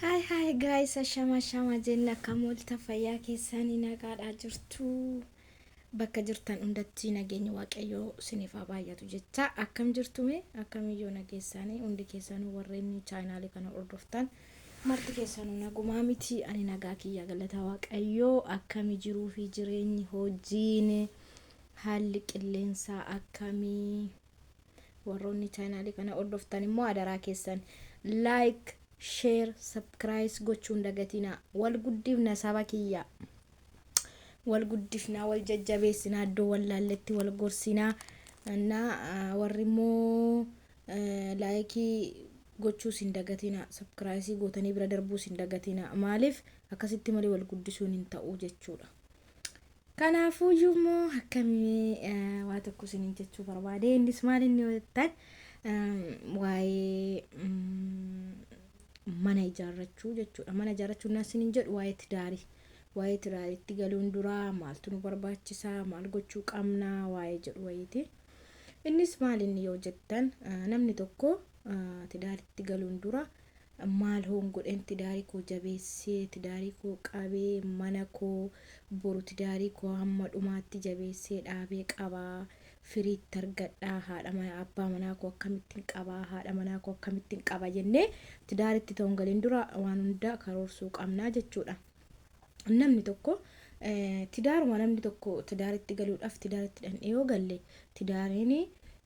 Hi guys, ashama jenna kamolta fayyaa keessanii nagaadhaa jirtu. Bakka jirtan hundatti nageenya waaqayyoo isiniif haa baay'atu jecha. Akkam jirtume? Akkamiyyoo nageessanii hundi keessanuu warreen chaanaalii kana hordoftan marti keessanuu nagumaa miti. Ani nagaa kiyya galata waaqayyoo. Akkami jiruu fi jireenyi hojiin haalli qilleensaa akkamii? Warroonni chaanaalii kana hordoftan immoo adaraa keessan like, share, subscribe gochuun dagatina. Wal guddifna saba kiyya. Wal guddifna, wal jajjabeessina, iddoo wallaalletti wal gorsinaa. Warri immoo like gochuu sin dagatina, subscribe gootanii bira darbuu sin dagatina. Maaliif akkasitti malee wal guddisuun hin ta'u jechuudha. Kanaafuu immoo akkamii waa tokko sin jechuu barbaade. Innis maal inni jettan waa'ee mana ijaarrachuu jechuudha. Mana ijaarrachuu nasin jedhu waa'ee tidaarii. Waa'ee tidaariitti galuun dura maaltu nu barbaachisaa, maal gochuu qabna waa'ee jedhu wayiiti. Innis maal inni yoo jettan namni tokko tidaariitti galuun dura maal hoon godhen tidaarii koo jabeessee, tidaarii koo qabee, mana koo boru tidaarii koo hamma dhumaatti jabeessee dhaabee qabaa. Firiitti argadhaa, haadha manaa abbaa manaa koo akkamittiin qabaa, haadha manaa koo akkamittiin qaba jennee tidaariitti ta'uun galiin dura waan hunda karoorsuu qabnaa jechuudha. Namni tokko namni tokko tidaariitti galuudhaaf tidaariitti dhandhee yoo galle tidaariin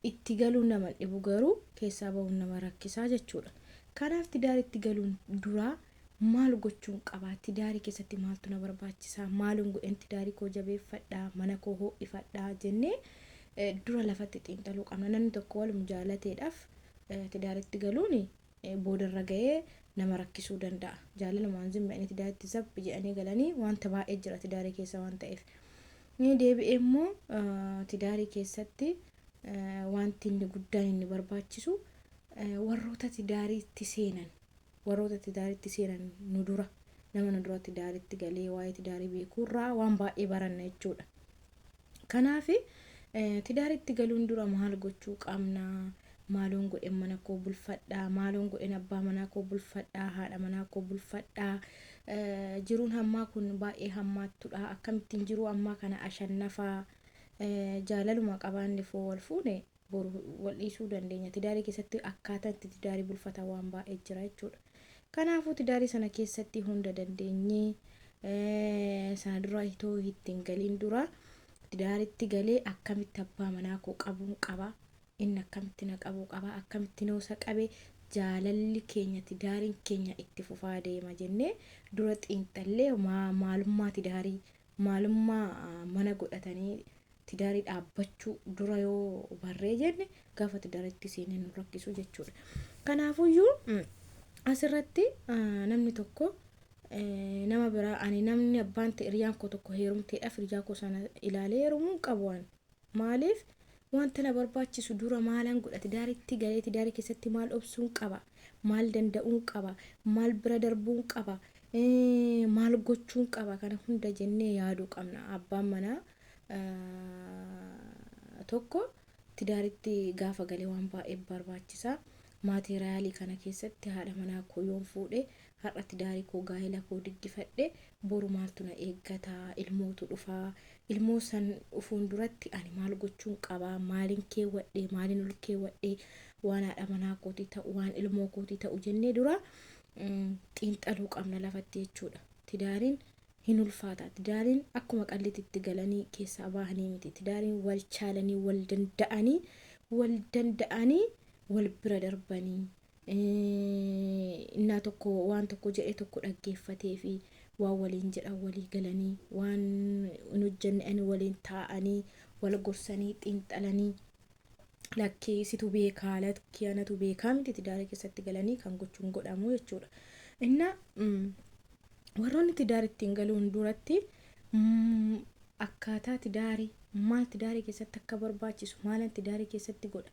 itti galuun nama dhibu garuu keessaa bahuun nama rakkisaa jechuudha. Kanaaf tidaariitti galuun dura maal gochuun qabaa, tidaarii keessatti maaltu na barbaachisaa, maaluun godhen tidaarii koo jabeeffadhaa, mana koo ho'ifadhaa jennee dura lafatti xiinxaluu qabna. Namni tokko walum jaalateedhaaf tidaariitti galuun boodarra ga'ee nama rakkisuu danda'a. Jaalalumaan zimma'anii tidaariitti zabbi jedhanii galanii wanta baay'ee jira tidaarii keessa waan ta'eef. Ni deebi'ee immoo tidaarii keessatti wanti inni guddaan inni barbaachisu warroota tidaariitti seenan nu dura nama nu dura tidaariitti galee waa'ee tidaarii beekuurraa waan baay'ee baranna jechuudha. Kanaaf tidaariitti galuun dura maal gochuu qabna? Maaloon godhen mana koo bulfadhaa, maaloon godhen abbaa manaa koo bulfadhaa, haadha manaa koo bulfadhaa. Jiruun hammaa kun baay'ee hammaattudha. Akkamittiin jiruu ammaa kana ashannafaa jaalaluma qabaanne foo wal fuune boru wal dhiisuu dandeenya. Tidaarii keessatti akkaataa itti tidaarii bulfata waan baay'ee jira jechuudha. Kanaafuu tidaarii sana keessatti hunda dandeenyee sana dura itoo ittiin galiin dura tidaariitti galee akkamitti abbaa manaa koo qabuun qaba, inni akkamitti na qabuu qaba, akkamitti noosa qabee jaalalli keenya tidaariin keenya itti fufaa deema jennee dura xiinxallee maalummaa tidaarii, maalummaa mana godhatanii tidaarii dhaabbachuu dura yoo barree jenne gaafa tidaariitti seenee nu rakkisu jechuudha. Kanaafuyyuu asirratti namni tokko nama biraa namni abbaan ta'e hiriyaan koo tokko heerumteedhaaf hiriyaa koo sana ilaalee heerumuun qabu waan maaliif wanta na barbaachisu dura maalan godha, tidaariitti galee tidaarii keessatti maal obsuun qaba, maal danda'uun qaba, maal bira darbuun qaba, maal gochuun qaba, kana hunda jennee yaaduu qabna. Abbaan manaa tokko tidaariitti gaafa galee waan baay'ee barbaachisaa. Maateriyaalii kana keessatti haadha manaa koo yoon fuudhee har'a tidaarii koo gaa'ela koo diggifadhe boru maaltu na eeggataa, ilmootu dhufaa, ilmoo san dhufuun duratti ani maal gochuun qabaa, maaliin keewwadhee, maaliin ol keewwadhee waan haadha manaa kootii ta'u, waan ilmoo kootii ta'u jennee dura xiinxaluu qabna lafatti jechuudha. Tidaariin hin ulfaata. Tidaariin akkuma qalliitti galanii keessaa bahanii miti. Tidaariin wal chaalanii wal danda'anii wal bira darbanii innaa tokko waan tokko jedhee tokko dhaggeeffatee fi waan waliin jedhan walii galanii waan hin hojjenne waliin taa'anii wal gorsanii xiinxalanii lakkii situ beekaa, lakkii anatu beekaa miti tidaarii keessatti galanii kan gochuun godhamu jechuudha. Innaa warroonni tidaariittiin galuun duratti akkaataa tidaarii maal tidaarii keessatti akka barbaachisu maalan tidaarii keessatti godha,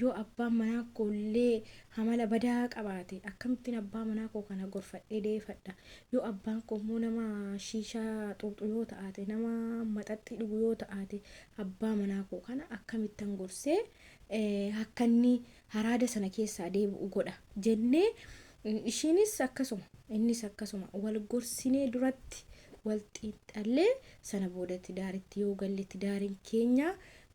yoo abbaan manaa koollee hamala badaa qabaate akkamittiin abbaa manaa koo kana gorfadhee deeffadha, yoo abbaan koo immoo nama shiishaa xuuxu yoo ta'ate, nama maxaxxii dhugu yoo ta'ate abbaa manaa koo kana akkamittan gorsee akka inni haraada sana keessaa deebi'u godha jennee ishiinis akkasuma Innis akkasuma wal gorsinee duratti wal xiixallee sana booda tidaaritti yoo galle tidaariin keenya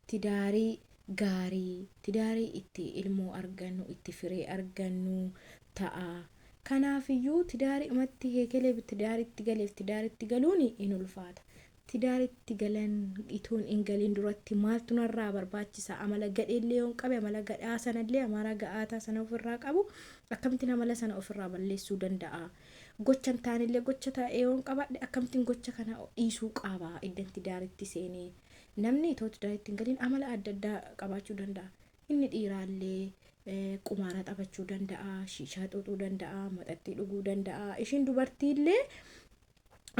tidaarii gaarii, tidaarii itti ilmoo argannu, itti firee argannu ta'a. Kanaafiyyuu tidaari'umatti heekelee tidaaritti galeef tidaaritti galuun in ulfaata. Tidaaritti galan ituun hin galin duratti maaltu narraa barbaachisa? Amala gadheellee yoon qabe amala gadhaa sanallee amala ga'aataa sana ofirraa qabu akkamittiin amala sana ofirraa balleessuu danda'a? Gocha hin taanillee gocha taa'ee yoon qabadhe akkamittiin gocha kana dhiisuu qaba iddan tidaaritti seenee? Namni itoo tidaaritti hin galin amala adda addaa qabaachuu danda'a. Inni dhiiraallee qumaara taphachuu danda'a, shiishaa xuuxuu danda'a, maxaxii dhuguu danda'a. Ishiin dubartiillee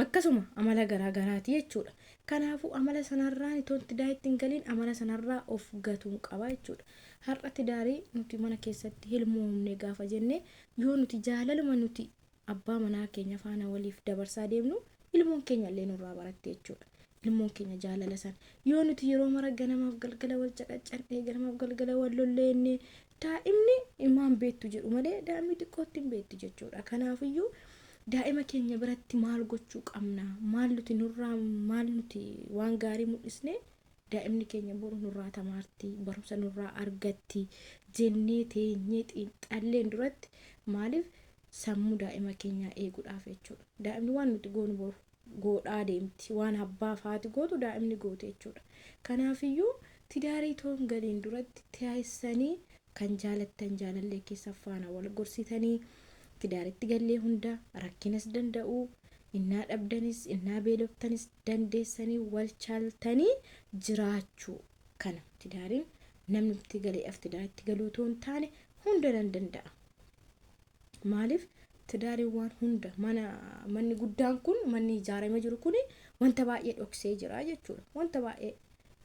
akkasuma amala garaagaraati jechuudha. Kanaafuu amala sanarraan itoo tidaaritti hin galin amala sanarraa of gatuun qaba jechuudha. Har'a tidaarii nuti mana keessatti hilmoomne gaafa jenne yoo nuti jaalaluma nuti abbaa manaa keenya faana waliif dabarsaa deemnu ilmoon keenya illee nurraa baratte jechuudha. Ilmoon keenya jaalala sana yoo nuti yeroo mara ganamaaf galgala wal caqacannee ganamaaf galgala wal lolleenne daa'imni ilmaan beektu jedhu malee daa'imni xiqqootti hin beektu jechuudha. Kanaafiyyuu daa'ima keenya biratti maal gochuu qabna? Maal nuti waan gaarii mul'isne daa'imni keenya boru nurraa tamaarti, barumsa nurraa argatti jennee teenyee xiinxalleen duratti maaliif sammuu daa'ima keenyaa eeguudhaaf jechuudha. Daa'imni waan nuti goonu boru godhaa deemti, waan abbaa faati gootu daa'imni goote jechuudha. Kanaafiyyuu tidaarii toon galiin duratti taa'issanii kan jaalattan jaalallee keessa faana wal gorsitanii tidaaritti gallee hunda rakkinas danda'u innaa dhabdanis innaa beeloftanis dandeessanii wal caaltanii jiraachuu kana tidaariin namni itti galeef tidaaritti galuu too hin taane hunda danda'a. Maaliif tidaariin waan hunda manni guddaan kun manni ijaaramee jiru kun wanta baay'ee dhoksee jira jechuudha. Wanta baay'ee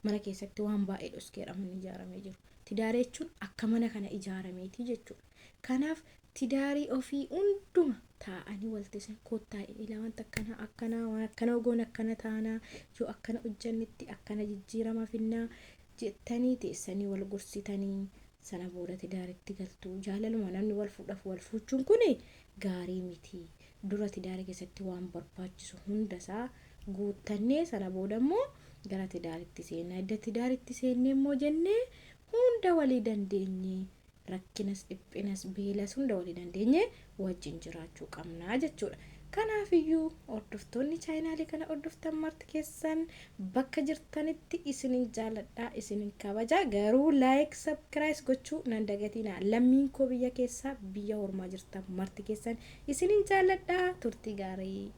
mana keessatti waan baay'ee dhoskeedha manni ijaaramee jiru. Tidaarii jechuun akka mana kana ijaarameeti jechuudha. Kanaaf tidaarii ofii hunduma taa'anii waltisa kottaa ilaa wanta akkana ogoon akkana taanaa yoo akkana hojjannetti akkana jijjiirama finnaa jettanii teessanii wal gorsitanii sana booda tidaaritti galtuu. Jaalaluma namni wal fuudhaaf wal fuuchuun kun gaarii miti. Dura tidaarii keessatti waan barbaachisu hundasaa guuttannee sana booda immoo gara tidaaritti seenna. Edda tidaaritti seennee immoo jennee hunda walii dandeenye rakkinas dhiphinas beelas hunda walii dandeenye wajjin jiraachuu qabnaa jechuudha. Kanaafiyyuu hordoftoonni chaayinaalii kana hordoftan marti keessan bakka jirtanitti isinin jaaladhaa, isinin kabajaa. Garuu laayik sabskiraayib gochuu nan dagatinaa. Lammiin koo biyya keessaa biyya ormaa jirtan marti keessan isinin jaaladhaa. Turtii gaarii.